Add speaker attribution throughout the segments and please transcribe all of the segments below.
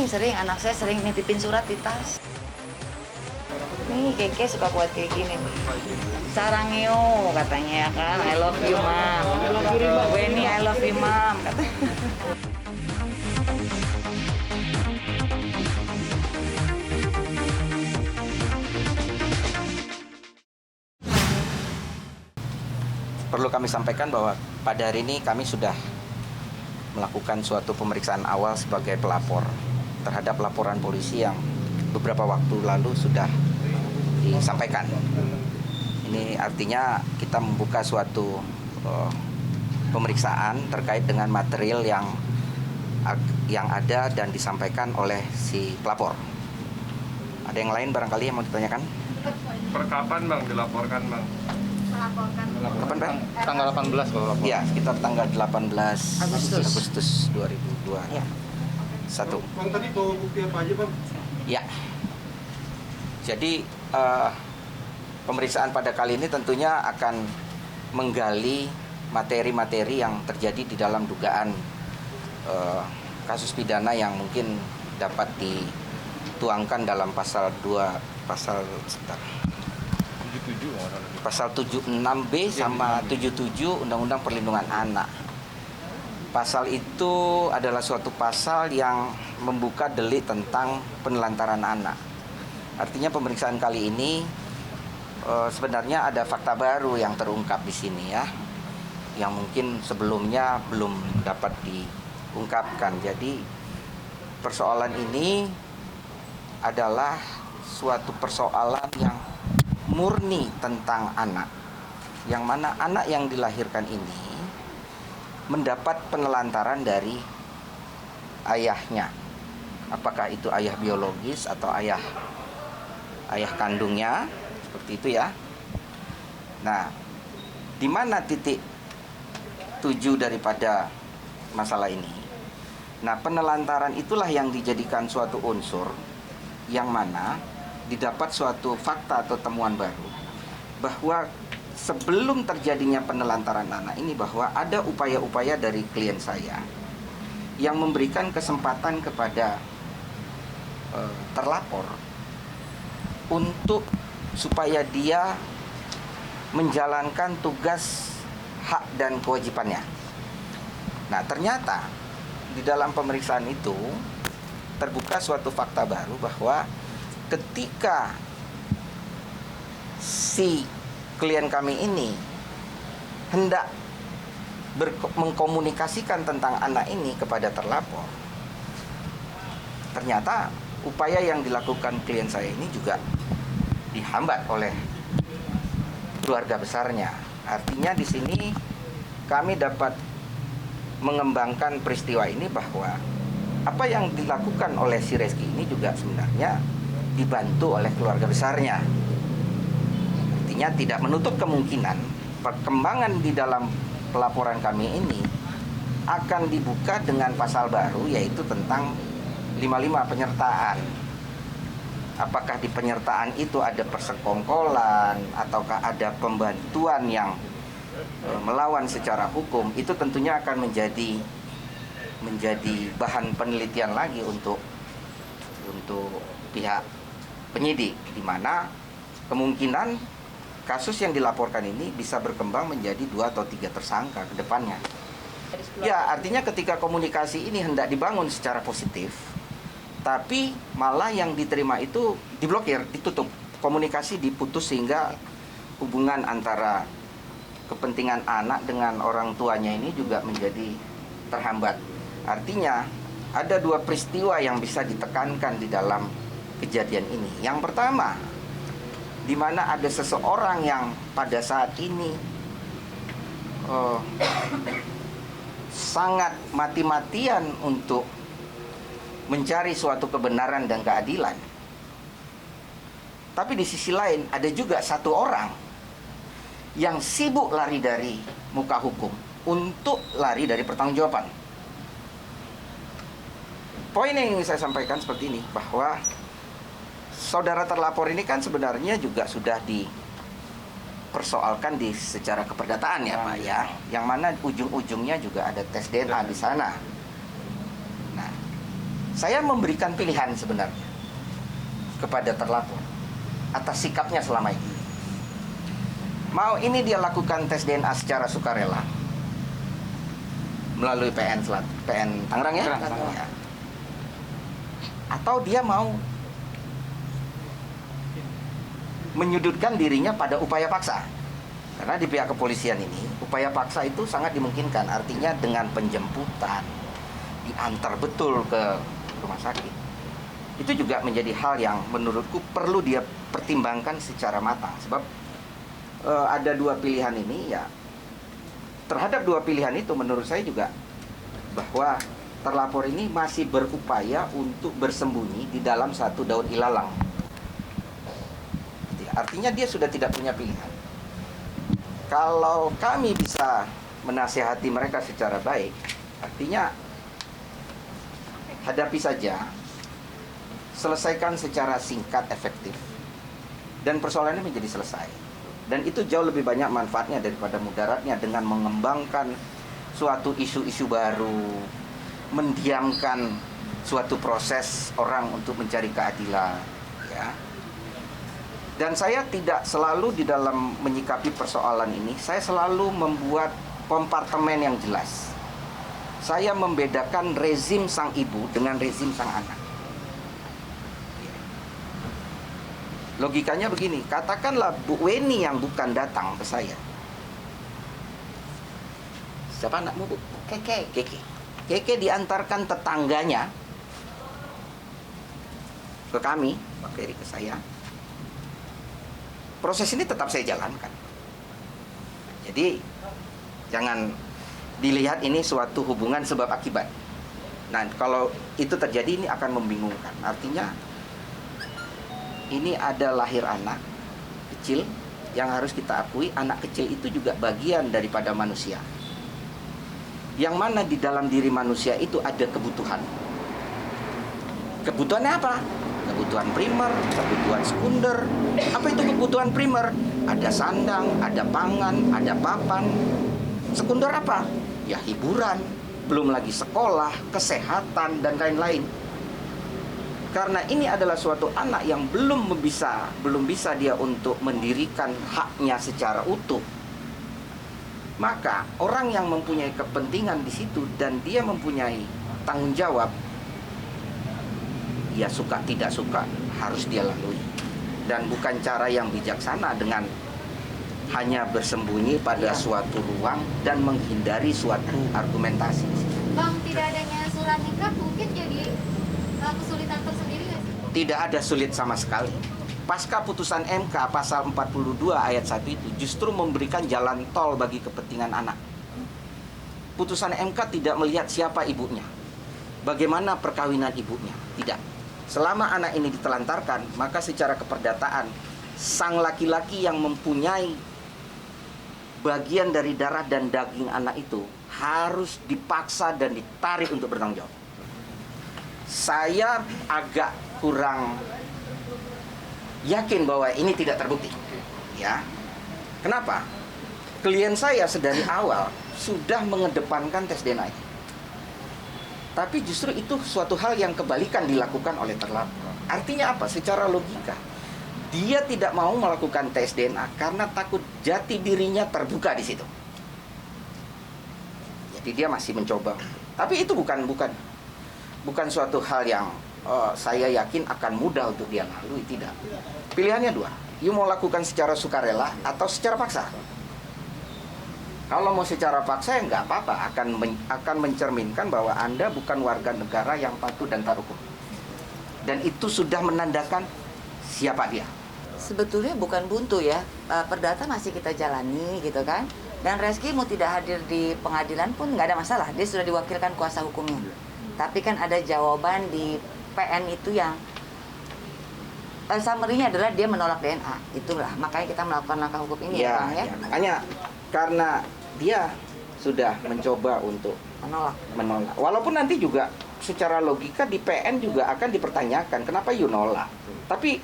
Speaker 1: sering, anak saya sering nitipin surat di tas. Nih, Keke suka buat kayak gini. Sarangyo katanya ya kan, I love you mom. Weni, I love you mom kata.
Speaker 2: Perlu kami sampaikan bahwa pada hari ini kami sudah melakukan suatu pemeriksaan awal sebagai pelapor terhadap laporan polisi yang beberapa waktu lalu sudah disampaikan. Ini artinya kita membuka suatu pemeriksaan terkait dengan material yang ada dan disampaikan oleh si pelapor. Ada yang lain barangkali yang mau ditanyakan?
Speaker 3: Per kapan Bang dilaporkan Bang?
Speaker 2: Kapan, Bang?
Speaker 3: Tanggal 18 kalau lapor.
Speaker 2: Ya, sekitar tanggal 18 Agustus 2021.
Speaker 1: Ya.
Speaker 3: Bang tadi bawa bukti apa aja Bang?
Speaker 2: Ya. Jadi pemeriksaan pada kali ini tentunya akan menggali materi-materi yang terjadi di dalam dugaan kasus pidana yang mungkin dapat dituangkan dalam pasal 76B sama 77 Undang-Undang Perlindungan Anak. Pasal itu adalah suatu pasal yang membuka delik tentang penelantaran anak. Artinya pemeriksaan kali ini sebenarnya ada fakta baru yang terungkap di sini ya, yang mungkin sebelumnya belum dapat diungkapkan. Jadi persoalan ini adalah suatu persoalan yang murni tentang anak, yang mana anak yang dilahirkan ini mendapat penelantaran dari ayahnya, apakah itu ayah biologis atau ayah kandungnya, seperti itu ya. Nah, di mana titik tujuh daripada masalah ini? Nah, penelantaran itulah yang dijadikan suatu unsur yang mana didapat suatu fakta atau temuan baru bahwa sebelum terjadinya penelantaran anak ini, bahwa ada upaya-upaya dari klien saya yang memberikan kesempatan kepada terlapor untuk supaya dia menjalankan tugas hak dan kewajibannya. Nah, ternyata di dalam pemeriksaan itu terbuka suatu fakta baru bahwa ketika si klien kami ini hendak mengkomunikasikan tentang anak ini kepada terlapor, ternyata upaya yang dilakukan klien saya ini juga dihambat oleh keluarga besarnya. Artinya di sini kami dapat mengembangkan peristiwa ini bahwa apa yang dilakukan oleh si Reski ini juga sebenarnya dibantu oleh keluarga besarnya. Artinya tidak menutup kemungkinan perkembangan di dalam pelaporan kami ini akan dibuka dengan pasal baru, yaitu tentang 55 penyertaan. Apakah di penyertaan itu ada persekongkolan ataukah ada pembantuan yang melawan secara hukum, itu tentunya akan menjadi bahan penelitian lagi untuk pihak penyidik, di mana kemungkinan kasus yang dilaporkan ini bisa berkembang menjadi 2 atau 3 tersangka ke depannya. Ya, artinya ketika komunikasi ini hendak dibangun secara positif, tapi malah yang diterima itu diblokir, ditutup, komunikasi diputus sehingga hubungan antara kepentingan anak dengan orang tuanya ini juga menjadi terhambat. Artinya ada 2 peristiwa yang bisa ditekankan di dalam kejadian ini. Yang pertama, di mana ada seseorang yang pada saat ini sangat mati-matian untuk mencari suatu kebenaran dan keadilan. Tapi di sisi lain ada juga satu orang yang sibuk lari dari muka hukum untuk lari dari pertanggungjawaban. Poin yang ingin saya sampaikan seperti ini, bahwa saudara terlapor ini kan sebenarnya juga sudah dipersoalkan secara keperdataan ya Pak ya, yang mana ujung-ujungnya juga ada tes DNA di sana. Nah, Saya memberikan pilihan sebenarnya kepada terlapor atas sikapnya selama ini. Mau ini dia lakukan tes DNA secara sukarela melalui PN Tangerang ya?
Speaker 1: Tangerang.
Speaker 2: Ya. Atau dia mau menyudutkan dirinya pada upaya paksa. Karena di pihak kepolisian ini, upaya paksa itu sangat dimungkinkan. Artinya dengan penjemputan, diantar betul ke rumah sakit. Itu juga menjadi hal yang menurutku perlu dia pertimbangkan secara matang. Sebab ada dua pilihan ini ya. Terhadap dua pilihan itu menurut saya juga bahwa terlapor ini masih berupaya untuk bersembunyi di dalam satu daun ilalang. Artinya dia sudah tidak punya pilihan. Kalau kami bisa menasihati mereka secara baik, artinya hadapi saja, selesaikan secara singkat, efektif, dan persoalannya menjadi selesai. Dan itu jauh lebih banyak manfaatnya daripada mudaratnya dengan mengembangkan suatu isu-isu baru, mendiamkan suatu proses orang untuk mencari keadilan, ya. Dan saya tidak selalu di dalam menyikapi persoalan ini, saya selalu membuat kompartemen yang jelas. Saya membedakan rezim sang ibu dengan rezim sang anak. Logikanya begini, katakanlah Bu Weni yang bukan datang ke saya. Siapa anakmu, Bu? Keke. Keke diantarkan tetangganya ke kami, Pak Ferry ke saya. Proses ini tetap saya jalankan. Jadi jangan dilihat ini suatu hubungan sebab akibat. Nah, kalau itu terjadi ini akan membingungkan. Artinya ini ada lahir anak kecil yang harus kita akui, anak kecil itu juga bagian daripada manusia. Yang mana di dalam diri manusia itu ada kebutuhan. Kebutuhannya apa? Kebutuhan primer, kebutuhan sekunder. Apa itu kebutuhan primer? Ada sandang, ada pangan, ada papan. Sekunder apa? Ya hiburan, belum lagi sekolah, kesehatan, dan lain-lain. Karena ini adalah suatu anak yang belum bisa dia untuk mendirikan haknya secara utuh. Maka orang yang mempunyai kepentingan di situ dan dia mempunyai tanggung jawab, ya suka tidak suka harus dia lalui. Dan bukan cara yang bijaksana dengan hanya bersembunyi pada suatu ruang dan menghindari suatu argumentasi.
Speaker 4: Bang, tidak adanya surat nikah mungkin jadi kesulitan tersendiri nggak sih?
Speaker 2: Tidak ada sulit sama sekali. Pasca putusan MK pasal 42 ayat 1 itu justru memberikan jalan tol bagi kepentingan anak. Putusan MK tidak melihat siapa ibunya, bagaimana perkawinan ibunya, tidak. Selama anak ini ditelantarkan, maka secara keperdataan sang laki-laki yang mempunyai bagian dari darah dan daging anak itu harus dipaksa dan ditarik untuk bertanggung jawab. Saya agak kurang yakin bahwa ini tidak terbukti. Ya. Kenapa? Klien saya sedari awal sudah mengedepankan tes DNA ini. Tapi justru itu suatu hal yang kebalikan dilakukan oleh terlapor. Artinya apa? Secara logika, dia tidak mau melakukan tes DNA karena takut jati dirinya terbuka di situ. Jadi dia masih mencoba. Tapi itu bukan suatu hal yang saya yakin akan mudah untuk dia lalui, tidak. Pilihannya dua, you mau lakukan secara sukarela atau secara paksa. Kalau mau secara paksa ya nggak apa-apa, akan mencerminkan bahwa Anda bukan warga negara yang patuh dan taat hukum. Dan itu sudah menandakan siapa dia.
Speaker 1: Sebetulnya bukan buntu ya, perdata masih kita jalani gitu kan. Dan Reski mau tidak hadir di pengadilan pun nggak ada masalah, dia sudah diwakilkan kuasa hukumnya. Tapi kan ada jawaban di PN itu yang summary-nya adalah dia menolak DNA. Itulah makanya kita melakukan langkah hukum ini ya Bang ya.
Speaker 2: Makanya karena dia sudah mencoba untuk menolak. Walaupun nanti juga secara logika di PN juga akan dipertanyakan kenapa you nolak. Tapi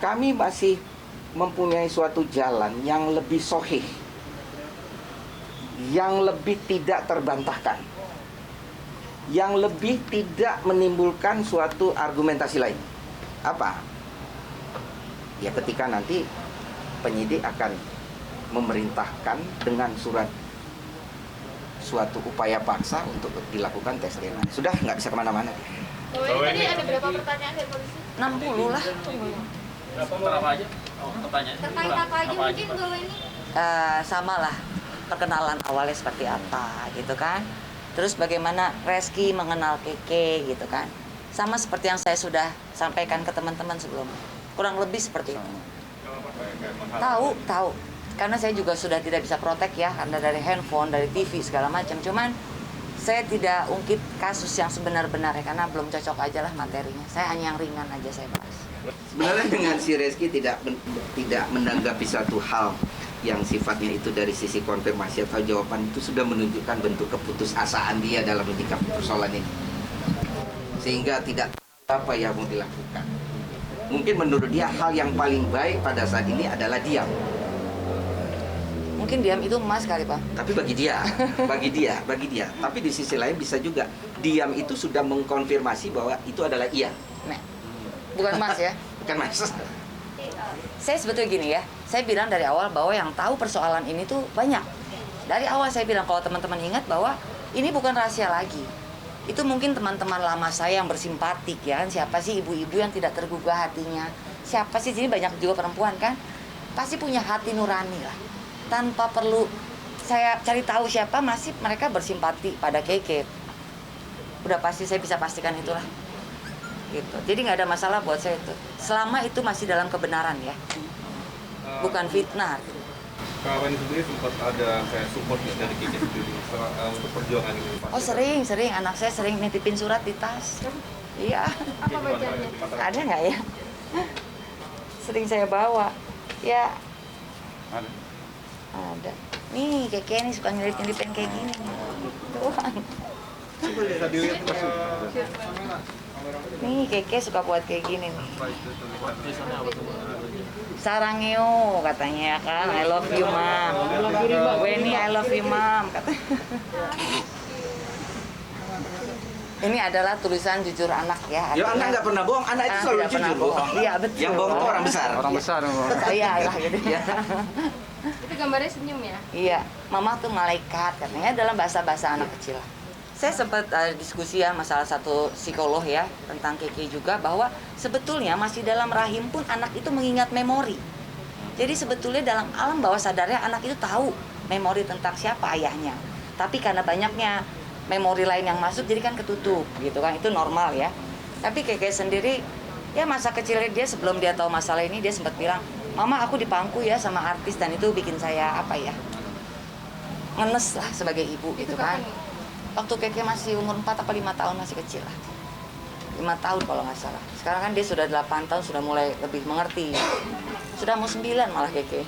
Speaker 2: kami masih mempunyai suatu jalan yang lebih sahih, yang lebih tidak terbantahkan. yang lebih tidak menimbulkan suatu argumentasi lain. Apa? Ya ketika nanti penyidik akan memerintahkan dengan surat suatu upaya paksa untuk dilakukan tes DNA. Sudah nggak bisa kemana-mana.
Speaker 4: Oh, ini tadi ada berapa pertanyaan dari polisi?
Speaker 1: 60 lah.
Speaker 3: Berapa aja? Pertanyaan.
Speaker 4: Terkait apa aja mungkin kalau ini?
Speaker 1: Sama lah, perkenalan awalnya seperti apa gitu kan. Terus bagaimana Reski mengenal Keke gitu kan. Sama seperti yang saya sudah sampaikan ke teman-teman sebelumnya. Kurang lebih seperti itu. Tahu. Karena saya juga sudah tidak bisa protek ya, karena dari handphone, dari TV segala macam. Cuman saya tidak ungkit kasus yang sebenar-benarnya karena belum cocok aja lah materinya. Saya hanya yang ringan aja saya bahas.
Speaker 2: Sebenarnya dengan si Reski tidak menanggapi satu hal yang sifatnya itu dari sisi konfirmasi atau jawaban itu sudah menunjukkan bentuk keputusasaan dia dalam menyikapi persoalan ini. Sehingga tidak apa yang mau dilakukan. Mungkin menurut dia hal yang paling baik pada saat ini adalah diam.
Speaker 1: Mungkin diam itu emas kali Pak.
Speaker 2: Tapi bagi dia. Tapi di sisi lain bisa juga diam itu sudah mengkonfirmasi bahwa itu adalah iya.
Speaker 1: Nah, bukan emas ya.
Speaker 2: Bukan mas.
Speaker 1: Saya sebetulnya gini ya, saya bilang dari awal bahwa yang tahu persoalan ini tuh banyak. Dari awal saya bilang kalau teman-teman ingat bahwa ini bukan rahasia lagi. Itu mungkin teman-teman lama saya yang bersimpatik ya, siapa sih ibu-ibu yang tidak tergugah hatinya? Siapa sih, jadi banyak juga perempuan kan? Pasti punya hati nurani lah. Tanpa perlu saya cari tahu siapa, masih mereka bersimpati pada Keke. Udah pasti saya bisa pastikan itulah. Gitu. Jadi nggak ada masalah buat saya itu. Selama itu masih dalam kebenaran ya, bukan fitnah.
Speaker 3: Kak Weni sendiri sempat ada kayak support dari Kiki sendiri untuk perjuangan ini.
Speaker 1: Oh sering, anak saya sering nitipin surat di tas. Iya.
Speaker 4: Apa bacanya?
Speaker 1: Ada nggak ya? Sering saya bawa. Ya. Ada. Nih Keke nih suka nyelip-nyelipin kayak gini. Tuhan.
Speaker 3: Bisa dilihat Mas.
Speaker 1: Nih Keke suka buat kayak gini nih. Sarangeo katanya ya kan, I love you mom. Weni I love you mom katanya. Ini adalah tulisan jujur anak ya.
Speaker 2: Ya anak nggak pernah bohong, anak itu selalu
Speaker 1: tidak pernah
Speaker 2: jujur.
Speaker 1: bohong. Iya betul.
Speaker 2: Yang bohong itu orang besar.
Speaker 3: Orang besar.
Speaker 1: Saya lah gitu ya.
Speaker 4: Itu gambarnya senyum ya?
Speaker 1: Iya, mama tuh malaikat katanya dalam bahasa-bahasa anak kecil. Saya sempat diskusi ya masalah satu psikolog ya tentang Keke juga bahwa sebetulnya masih dalam rahim pun anak itu mengingat memori. Jadi sebetulnya dalam alam bawah sadarnya anak itu tahu memori tentang siapa ayahnya. Tapi karena banyaknya memori lain yang masuk jadi kan ketutup gitu kan, itu normal ya. Tapi Keke sendiri ya masa kecilnya dia sebelum dia tahu masalah ini dia sempat bilang, "Mama aku dipangku ya sama artis dan itu bikin saya apa ya? Ngenes lah sebagai ibu gitu kan." Waktu Keke masih umur 4 atau 5 tahun masih kecil lah. 5 tahun kalau nggak salah. Sekarang kan dia sudah 8 tahun sudah mulai lebih mengerti. Sudah mau 9 malah Keke.